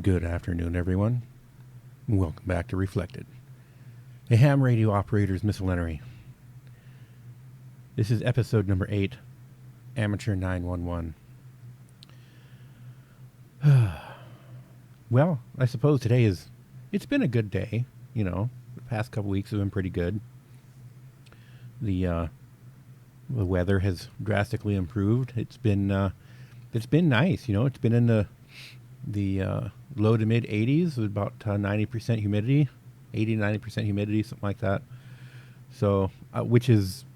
Good afternoon, everyone. Welcome back to Reflected, a ham radio operator's miscellany. This is episode number 8, Amateur 911. Well, I suppose it's been a good day. You know, the past couple weeks have been pretty good. The weather has drastically improved. It's been nice. You know, it's been in the low to mid 80s with about 90% humidity, 80 to 90% humidity, something like that. So, which is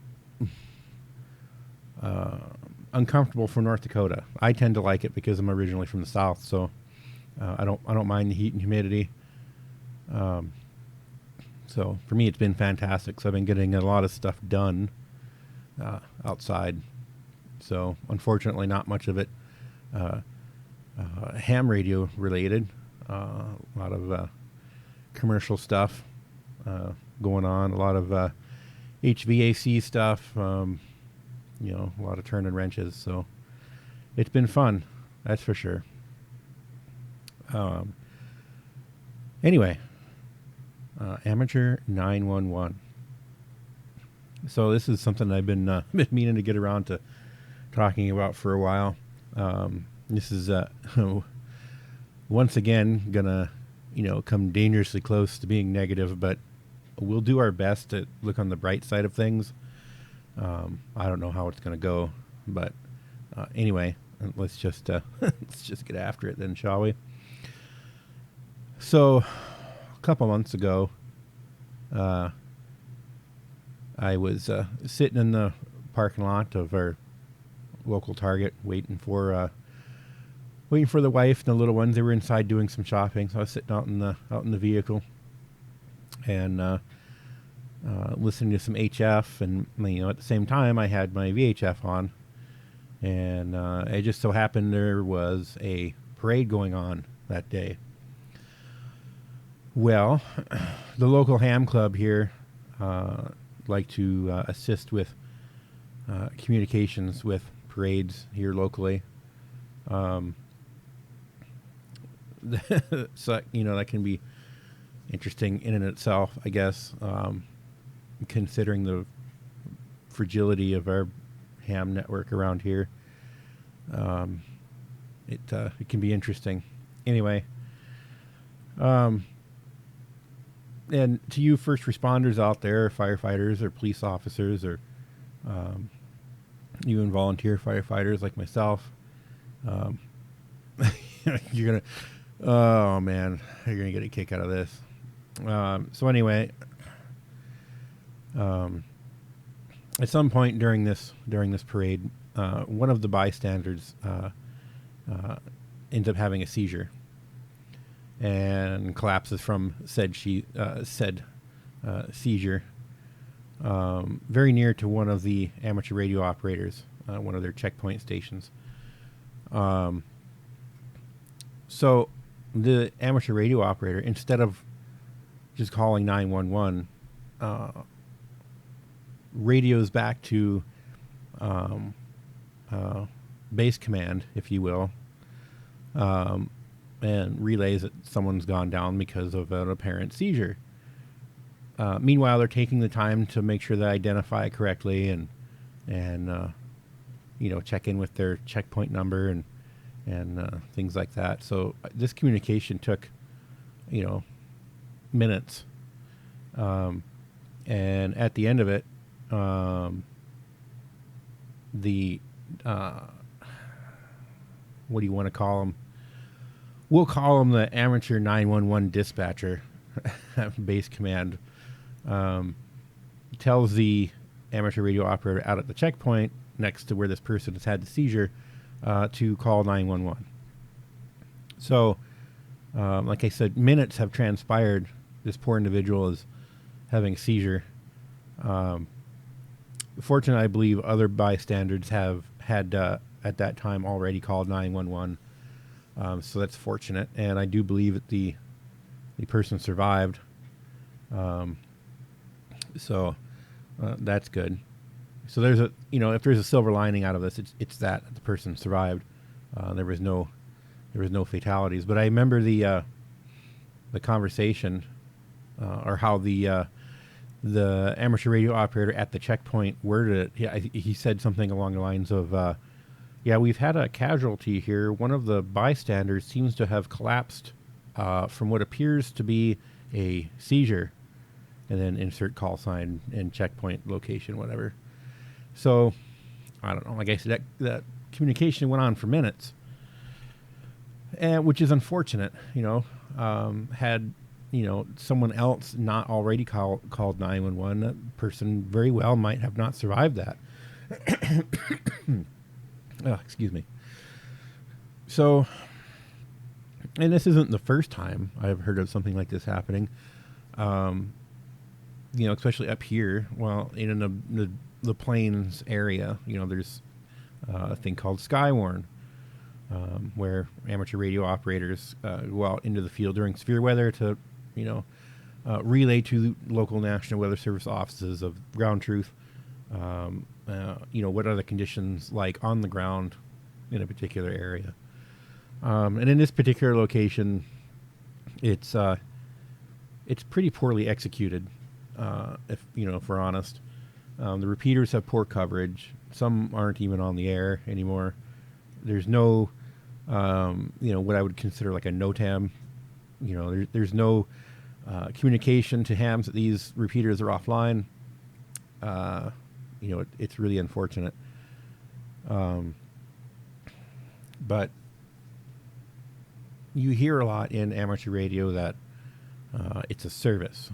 uncomfortable for North Dakota. I tend to like it because I'm originally from the South, so I don't mind the heat and humidity. So for me, it's been fantastic. So I've been getting a lot of stuff done outside. So unfortunately, not much of it ham radio related. A lot of commercial stuff going on. A lot of HVAC stuff. You know, a lot of turning wrenches. So it's been fun, that's for sure. Anyway, Amateur 911. So this is something I've been meaning to get around to talking about for a while. This is once again gonna, come dangerously close to being negative, but we'll do our best to look on the bright side of things. I don't know how it's gonna go, but anyway, let's just get after it then, shall we? So, a couple months ago, I was sitting in the parking lot of our local Target, waiting for the wife and the little ones. They were inside doing some shopping, so I was sitting out in the vehicle and listening to some HF, and at the same time I had my VHF on, and it just so happened there was a parade going on that day. Well, the local ham club here like to assist with communications with parades here locally. So that can be interesting in and itself, I guess, considering the fragility of our ham network around here. It can be interesting. Anyway, and to you first responders out there, firefighters or police officers, or even volunteer firefighters like myself, you're gonna get a kick out of this. So anyway, at some point during this parade, one of the bystanders ends up having a seizure and collapses from said seizure very near to one of the amateur radio operators, one of their checkpoint stations. So the amateur radio operator, instead of just calling 911, radios back to base command, if you will, and relays that someone's gone down because of an apparent seizure. Meanwhile, they're taking the time to make sure they identify correctly and check in with their checkpoint number and things like that. So this communication took, minutes. And at the end of it, the what do you want to call them? We'll call them the Amateur 911 dispatcher, base command, tells the amateur radio operator out at the checkpoint next to where this person has had the seizure to call 911. So, like I said, minutes have transpired. This poor individual is having a seizure. Fortunately, I believe other bystanders have had at that time already called 911. So that's fortunate, and I do believe that the person survived. So that's good. So there's if there's a silver lining out of this, it's that the person survived. There was no there was no fatalities. But I remember the conversation, or how the amateur radio operator at the checkpoint worded it. He said something along the lines of, "Yeah, we've had a casualty here. One of the bystanders seems to have collapsed from what appears to be a seizure," and then insert call sign and checkpoint location, whatever. So, I don't know. Like I said, that communication went on for minutes, which is unfortunate. Had someone else not already called 911, that person very well might have not survived that. Oh, excuse me. So, and this isn't the first time I've heard of something like this happening. Especially up here. Well, in the plains area, there's a thing called Skywarn, where amateur radio operators go out into the field during severe weather to, relay to local National Weather Service offices of ground truth, what are the conditions like on the ground in a particular area. And in this particular location, it's pretty poorly executed, if we're honest. The repeaters have poor coverage. Some aren't even on the air anymore. There's no, what I would consider like a NOTAM. There's no communication to hams that these repeaters are offline. It's really unfortunate. But you hear a lot in amateur radio that it's a service,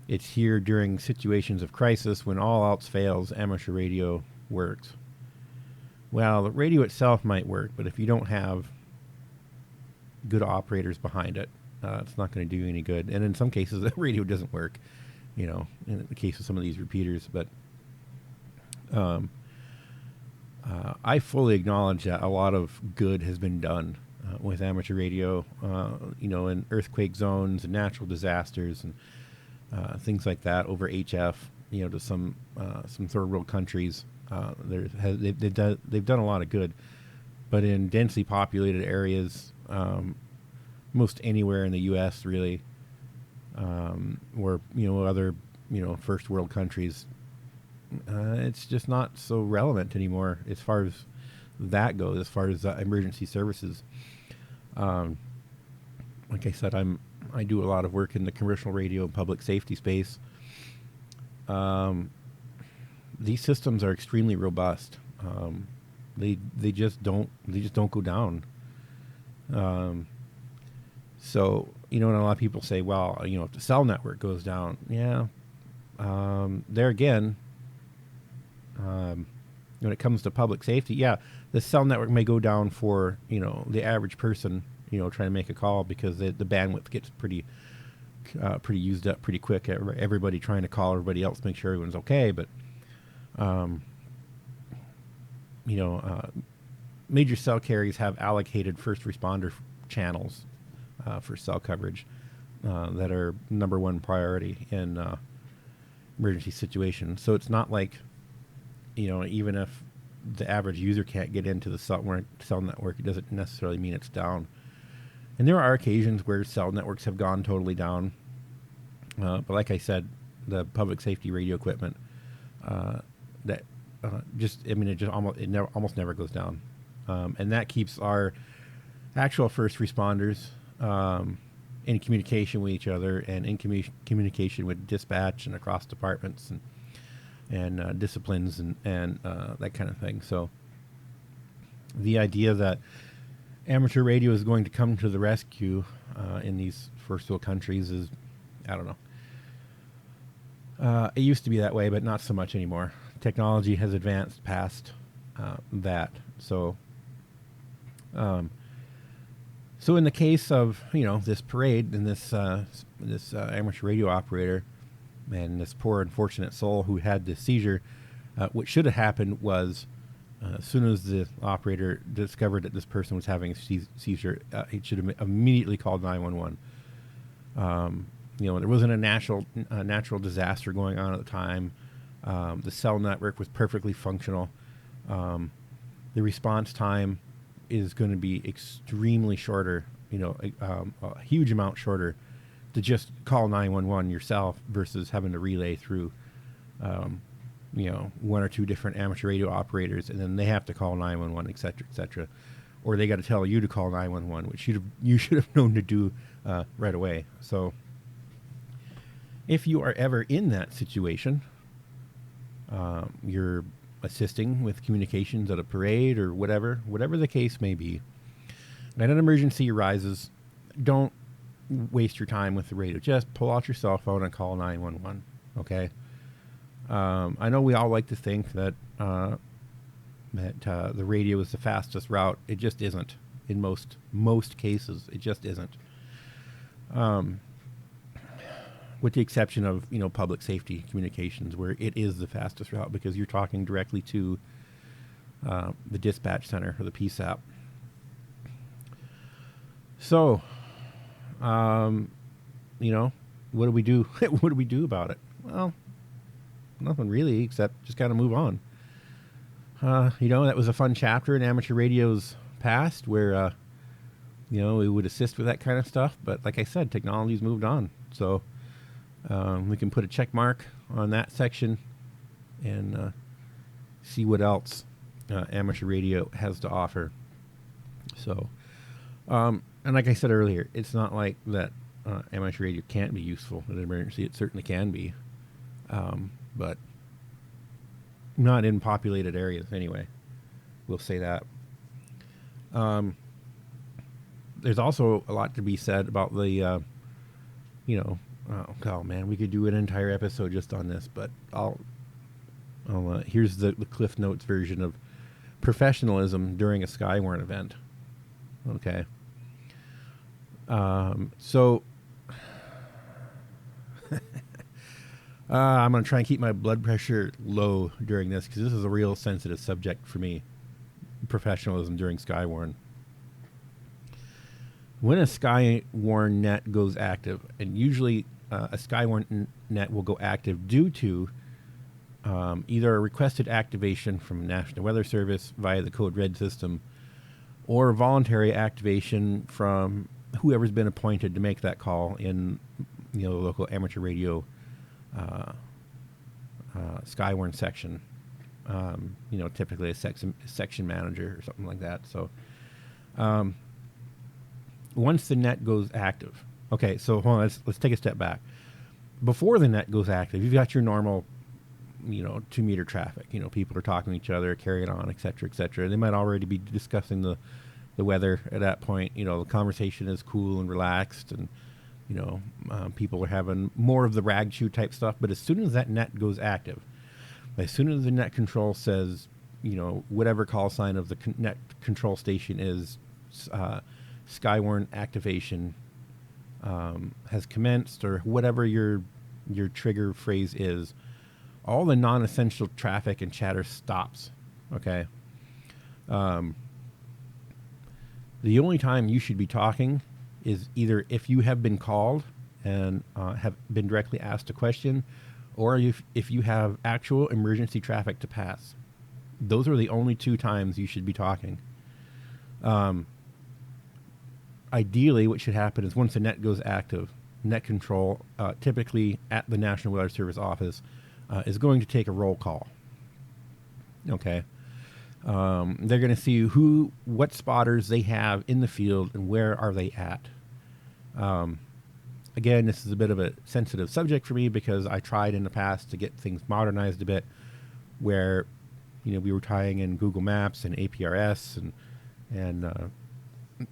it's here during situations of crisis when all else fails, amateur radio works. Well, the radio itself might work, but if you don't have good operators behind it, it's not going to do any good. And in some cases, the radio doesn't work, in the case of some of these repeaters. But I fully acknowledge that a lot of good has been done with amateur radio, in earthquake zones and natural disasters and things like that over HF, to some third world countries. They've done a lot of good, but in densely populated areas, most anywhere in the U.S. really, or other first world countries, it's just not so relevant anymore as far as that goes. As far as emergency services, like I said, I do a lot of work in the commercial radio and public safety space. These systems are extremely robust. They just don't go down. So and a lot of people say, well, if the cell network goes down, yeah. There again, when it comes to public safety, yeah, the cell network may go down for the average person, trying to make a call, because the bandwidth gets pretty used up pretty quick. Everybody trying to call everybody else, make sure everyone's okay. But major cell carriers have allocated first responder channels for cell coverage that are number one priority in emergency situations. So it's not like even if the average user can't get into the cell network, it doesn't necessarily mean it's down. And there are occasions where cell networks have gone totally down. But like I said, the public safety radio equipment, it almost never goes down. And that keeps our actual first responders in communication with each other and in communication with dispatch and across departments and disciplines and that kind of thing. So the idea that amateur radio is going to come to the rescue in these first world countries is, I don't know. It used to be that way, but not so much anymore. Technology has advanced past that. So in the case of this parade and this amateur radio operator and this poor unfortunate soul who had this seizure, what should have happened was, as soon as the operator discovered that this person was having a seizure, he should have immediately called 911. There wasn't a natural disaster going on at the time. The cell network was perfectly functional. The response time is going to be extremely shorter, a huge amount shorter to just call 911 yourself versus having to relay through, one or two different amateur radio operators, and then they have to call 911, et cetera, or they got to tell you to call 911, which you should have known to do right away. So if you are ever in that situation, you're assisting with communications at a parade or whatever the case may be, and an emergency arises, don't waste your time with the radio. Just pull out your cell phone and call 911. Okay. I know we all like to think that the radio is the fastest route. It just isn't. In most cases, it just isn't. With the exception of public safety communications, where it is the fastest route because you're talking directly to the dispatch center or the PSAP. So, what do we do? What do we do about it? Well, nothing really, except just kind of move on. That was a fun chapter in amateur radio's past where, we would assist with that kind of stuff. But like I said, technology's moved on. So we can put a check mark on that section and see what else amateur radio has to offer. So, and like I said earlier, it's not like that amateur radio can't be useful in an emergency. It certainly can be. But not in populated areas anyway. We'll say that. There's also a lot to be said about the, oh man, we could do an entire episode just on this, but here's the Cliff Notes version of professionalism during a Skywarn event. Okay. So I'm going to try and keep my blood pressure low during this because this is a real sensitive subject for me. Professionalism during Skywarn. When a Skywarn net goes active, and usually a Skywarn net will go active due to either a requested activation from National Weather Service via the Code Red system or voluntary activation from whoever's been appointed to make that call in the local amateur radio Skywarn section, typically a section manager or something like that. So once the net goes active, okay, so hold on, let's take a step back. Before the net goes active, you've got your normal 2 meter traffic. People are talking to each other, carrying on, et cetera. They might already be discussing the weather at that point. The conversation is cool and relaxed, and people are having more of the rag chew type stuff. But as soon as that net goes active, as soon as the net control says, whatever call sign of the net control station is, Skywarn activation has commenced, or whatever your trigger phrase is, all the non-essential traffic and chatter stops. Okay. The only time you should be talking is either if you have been called and have been directly asked a question, or if you have actual emergency traffic to pass. Those are the only 2 times you should be talking. Ideally, what should happen is once the net goes active, net control, typically at the National Weather Service office, is going to take a roll call. Okay. They're going to see what spotters they have in the field and where are they at. Again, this is a bit of a sensitive subject for me because I tried in the past to get things modernized a bit where, we were tying in Google Maps and APRS and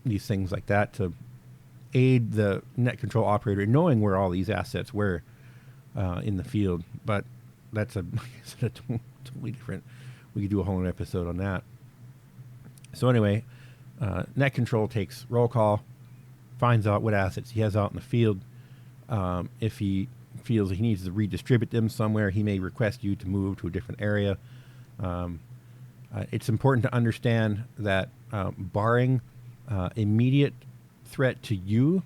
these things like that to aid the net control operator in knowing where all these assets were in the field. But that's a totally different. We could do a whole episode on that. So anyway, net control takes roll call, finds out what assets he has out in the field. If he feels he needs to redistribute them somewhere, he may request you to move to a different area. It's important to understand that barring immediate threat to you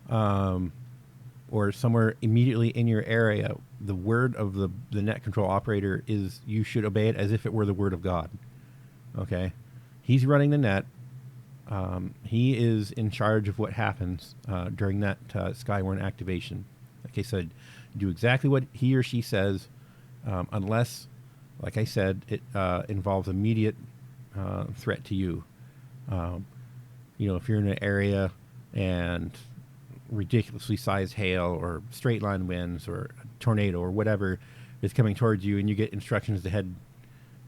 or somewhere immediately in your area, the word of the net control operator is you should obey it as if it were the word of God. Okay? He's running the net. He is in charge of what happens during that Skywarn activation. Like I said, do exactly what he or she says, unless, like I said, it involves immediate threat to you. If you're in an area and ridiculously sized hail or straight line winds or a tornado or whatever is coming towards you, and you get instructions to head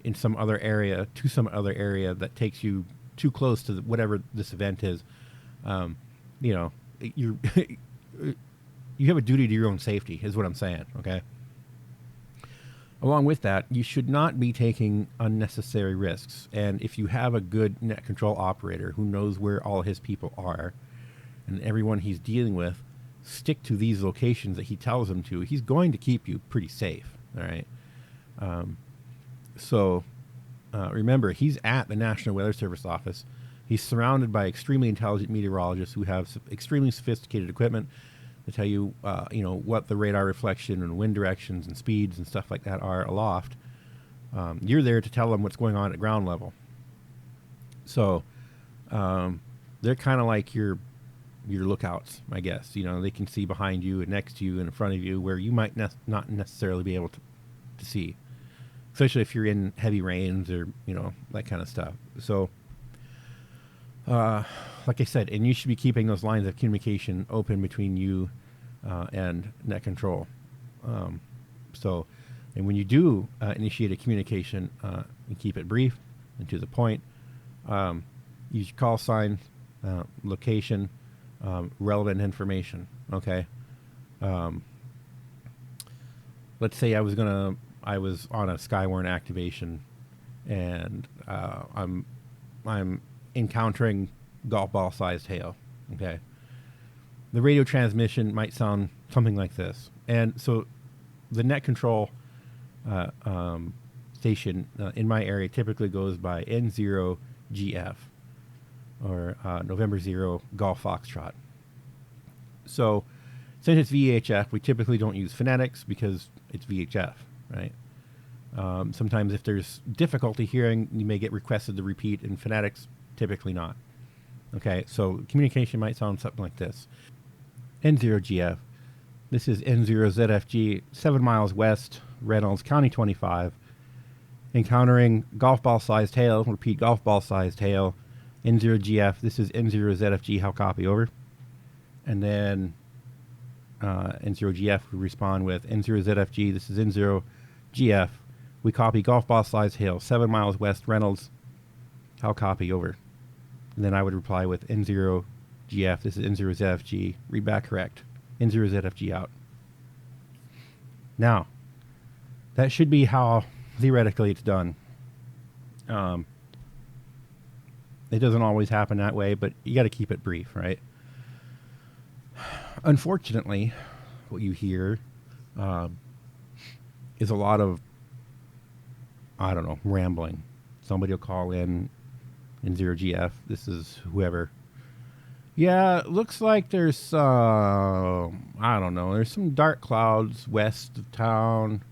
in some other area that takes you too close to whatever this event is, you you have a duty to your own safety, is what I'm saying. Okay. Along with that, you should not be taking unnecessary risks. And if you have a good net control operator who knows where all his people are and everyone he's dealing with, stick to these locations that he tells them to. He's going to keep you pretty safe. All right. Remember, he's at the National Weather Service office. He's surrounded by extremely intelligent meteorologists who have extremely sophisticated equipment to tell you, what the radar reflection and wind directions and speeds and stuff like that are aloft. You're there to tell them what's going on at ground level. So they're kind of like your lookouts, I guess. They can see behind you and next to you and in front of you where you might not necessarily be able to see, especially if you're in heavy rains or that kind of stuff. So like I said, and you should be keeping those lines of communication open between you and net control. And when you do initiate a communication, you keep it brief and to the point. Use call sign, location, relevant information. Okay. Let's say I was on a Skywarn activation, and I'm encountering golf ball sized hail. Okay. The radio transmission might sound something like this. And so the net control station in my area typically goes by N0GF, or November 0 Golf Foxtrot. So since it's VHF, we typically don't use phonetics because it's VHF, right? Sometimes if there's difficulty hearing, you may get requested to repeat in phonetics, typically not. Okay, so communication might sound something like this. N0GF, this is N0ZFG, 7 miles west, Reynolds, County 25. Encountering golf ball sized hail, repeat golf ball sized hail. N0GF, this is N0ZFG, how copy, over. And then N0GF would respond with N0ZFG, this is N0GF, we copy golf ball sized hail, 7 miles west, Reynolds, how copy, over. And then I would reply with N0GF, this is N0ZFG, read back correct, N0ZFG out. Now, that should be how theoretically it's done. It doesn't always happen that way, but you got to keep it brief, right? Unfortunately, what you hear is a lot of, rambling. Somebody will call in 0GF. This is whoever. Yeah, it looks like there's, there's some dark clouds west of town.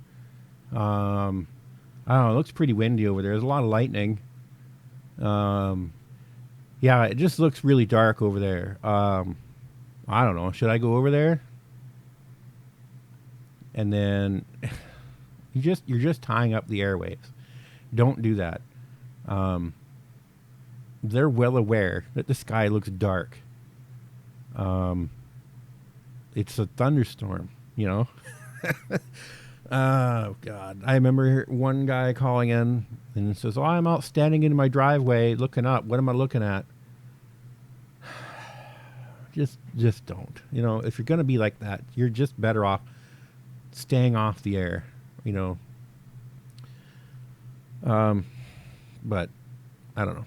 It looks pretty windy over there. There's a lot of lightning. Yeah, it just looks really dark over there. I don't know. Should I go over there? And then you're just tying up the airwaves. Don't do that. They're well aware that the sky looks dark. It's a thunderstorm, Oh, God. I remember one guy calling in and says, I'm out standing in my driveway looking up. What am I looking at? Just don't. If you're going to be like that, you're just better off staying off the air, But I don't know.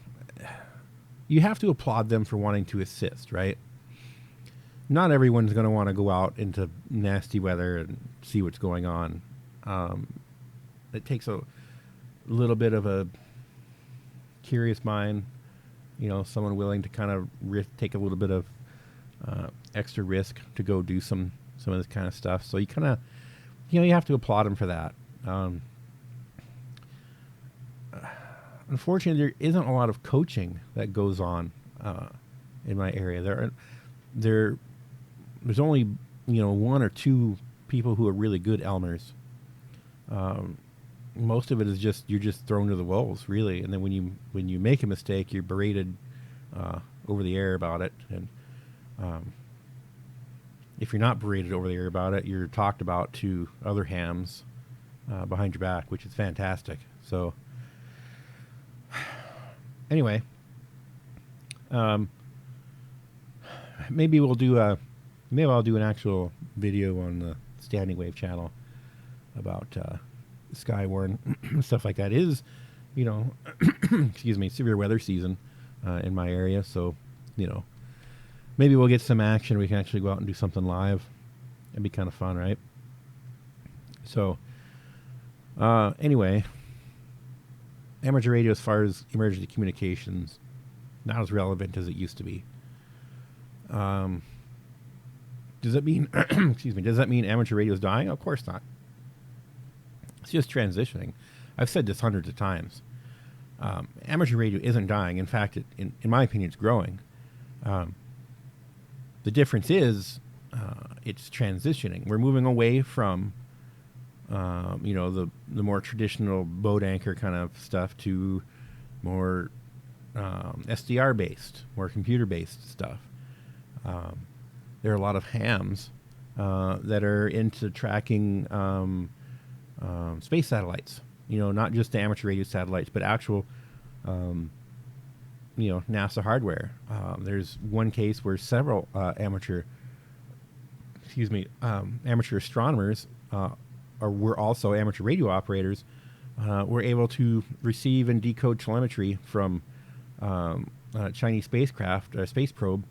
You have to applaud them for wanting to assist, right? Not everyone's going to want to go out into nasty weather and see what's going on. It takes a little bit of a curious mind, someone willing to kind of take a little bit of extra risk to go do some of this kind of stuff. So you kind of, you have to applaud them for that. Unfortunately, there isn't a lot of coaching that goes on in my area. There's only one or two people who are really good Elmers. Most of it is just you're just thrown to the wolves, really. And then when you make a mistake, you're berated over the air about it. And if you're not berated over the air about it, you're talked about to other hams behind your back, which is fantastic. So anyway, maybe I'll do an actual video on the Standing Wave channel about Skywarn stuff like that. It is, excuse me, severe weather season in my area, so maybe we'll get some action. We can actually go out and do something live. It'd be kind of fun, right? So anyway, amateur radio as far as emergency communications, not as relevant as it used to be. Does that mean excuse me, does that mean amateur radio is dying? Of course not. It's just transitioning. I've said this hundreds of times. Amateur radio isn't dying. In fact, in my opinion, it's growing. The difference is it's transitioning. We're moving away from the more traditional boat anchor kind of stuff to more SDR based, more computer based stuff. There are a lot of hams that are into tracking space satellites. Not just the amateur radio satellites, but actual NASA hardware. There's one case where several amateur astronomers were also amateur radio operators were able to receive and decode telemetry from Chinese spacecraft, a space probe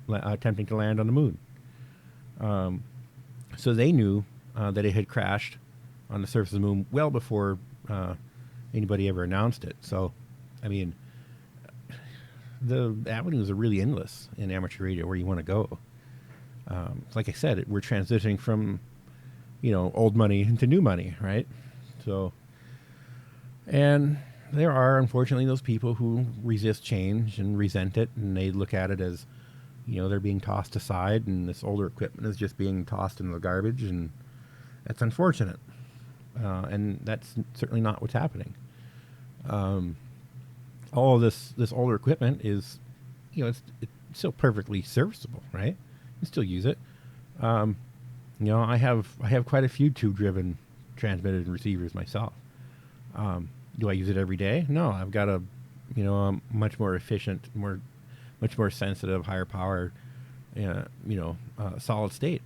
attempting to land on the moon. So they knew that it had crashed on the surface of the moon well before anybody ever announced it. So, I mean, the avenues are really endless in amateur radio where you want to go. Like I said, we're transitioning from, old money into new money, right? So, and there are, unfortunately, those people who resist change and resent it, and they look at it as, they're being tossed aside, and this older equipment is just being tossed in the garbage, and that's unfortunate. And that's certainly not what's happening. All of this older equipment is, it's still perfectly serviceable, right? You can still use it. I have quite a few tube-driven transmitters and receivers myself. Do I use it every day? No, I've got a much more efficient, much more sensitive, higher power, solid state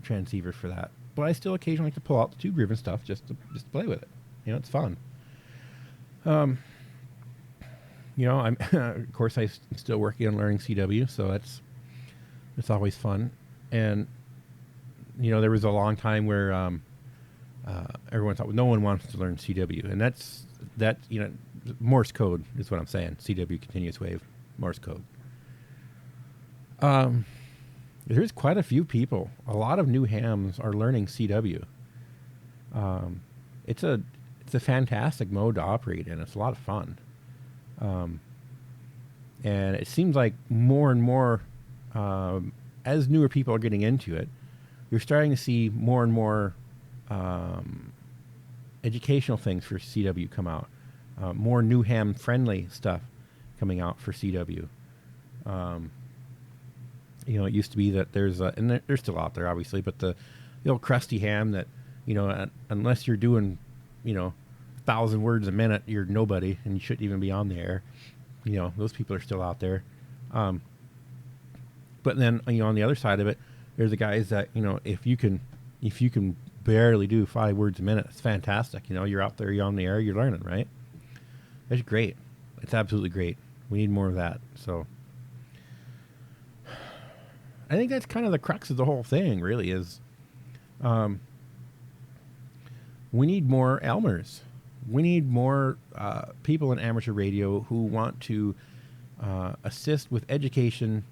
transceiver for that. But I still occasionally like to pull out the tube-driven stuff just to play with it. It's fun. I'm of course I'm still working on learning CW, so it's always fun. And there was a long time where everyone thought, well, no one wants to learn CW, and that's Morse code is what I'm saying. CW, continuous wave, Morse code. There's quite a few people. A lot of new hams are learning CW. It's a fantastic mode to operate in. It's a lot of fun. And it seems like more and more, as newer people are getting into it, you're starting to see more and more educational things for CW come out. More new ham friendly stuff coming out for CW. It used to be that and they're still out there, obviously, but the old crusty ham that, unless you're doing, 1,000 words a minute, you're nobody, and you shouldn't even be on the air. Those people are still out there. But then, on the other side of it, there's the guys that, if you can barely do 5 words a minute, it's fantastic. You're out there, you're on the air, you're learning, right? That's great. It's absolutely great. We need more of that. So I think that's kind of the crux of the whole thing, really, is we need more Elmers. We need more people in amateur radio who want to assist with education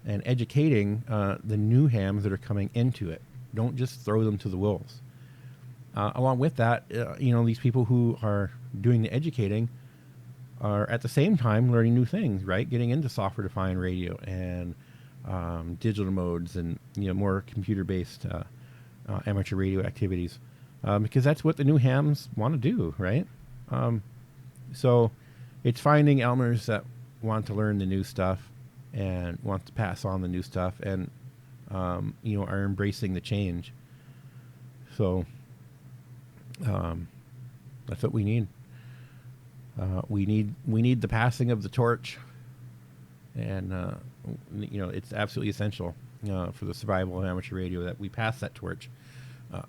and educating the new hams that are coming into it. Don't just throw them to the wolves. Along with that, these people who are doing the educating are at the same time learning new things, right? Getting into software-defined radio and digital modes and more computer-based amateur radio activities, because that's what the new hams want to do, right? So it's finding Elmers that want to learn the new stuff and want to pass on the new stuff and are embracing the change. So that's what we need. We need the passing of the torch, and it's absolutely essential for the survival of amateur radio that we pass that torch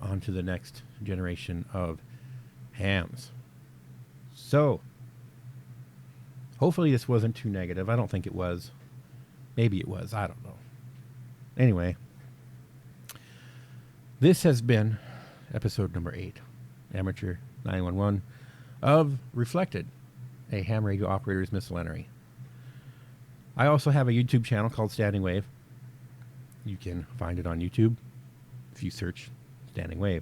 on to the next generation of hams. So hopefully this wasn't too negative. I don't think it was. Maybe it was. I don't know. Anyway, this has been episode number 8, Amateur 911 of Reflected, a ham radio operator's miscellany. I also have a YouTube channel called Standing Wave. You can find it on YouTube if you search Standing Wave.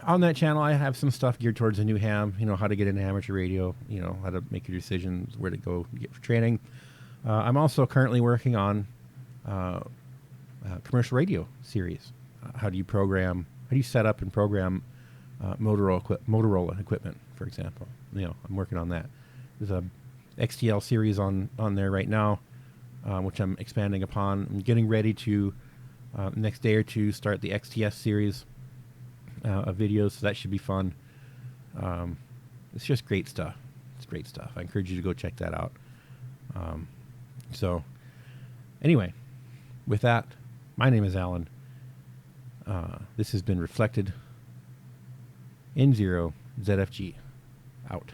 On that channel, I have some stuff geared towards a new ham, how to get into amateur radio, how to make your decisions, where to go get for training. I'm also currently working on a commercial radio series. How do you set up and program Motorola equipment, for example? I'm working on that. There's a XTL series on there right now, which I'm expanding upon. I'm getting ready to next day or two start the XTS series of videos, so that should be fun. It's just great stuff. It's great stuff. I encourage you to go check that out. So anyway, with that, my name is Alan. This has been Reflected N0 ZFG. Out.